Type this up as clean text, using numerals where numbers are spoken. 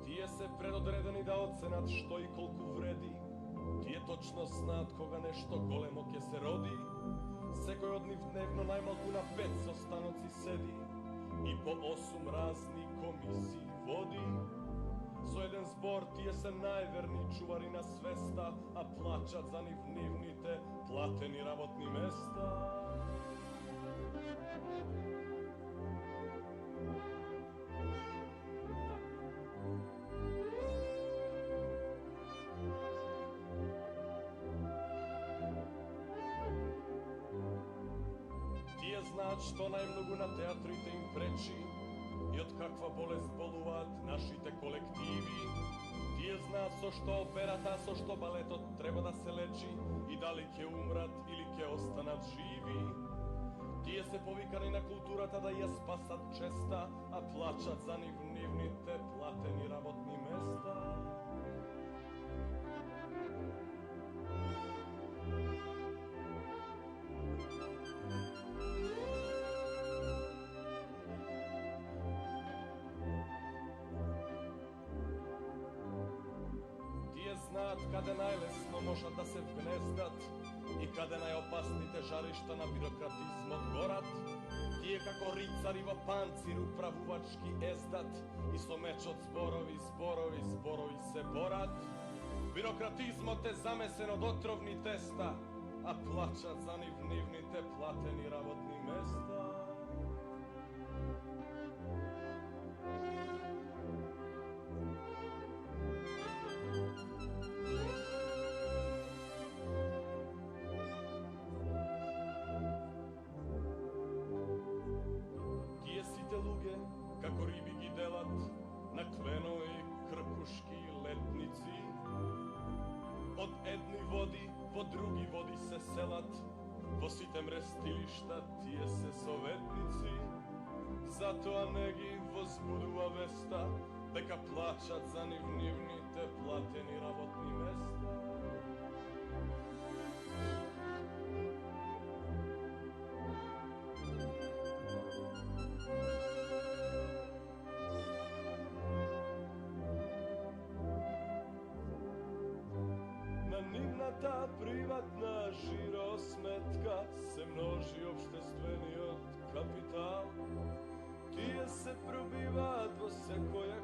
Тие се предодредени да оценат што и колку вреди. Тие точно знаат кога нешто големо ќе се роди. Секој од нив дневно најмалку на 5 состаноци седи и по 8 разни комисии води. Со еден збор тие се најверни чувари на свеста, а плачат за нивните платени работни места. Тие знаат што најмногу на театрите им пречи и од каква болест болуваат нашите колективи. Тие знаат со што операта, со што балетот треба да се лечи и дали ќе умрат или ќе останат живи. Тие се повикани на културата да ја спасат честа, а плачат за нивните платени работни места. Знаат каде најлесно можат да се вгнездат и каде најопасните жаришта на бирократизмот горат. Тие како рицари во панцир управувачки ездат и со мечот зборови се борат. Бирократизмот е замесен од отровни теста, а плачат за нивните платени работни места. Луѓе, како риби ги делат на кленови, кркушки и летници. Од едни води во други води се селат, во сите мрестилишта тие се советници. Затоа не ги возбудува веста дека плачат за нивните платени работни места. Нивната приватна жиросметка се множи обштествениот капитал. Тие се пробиваат во секоја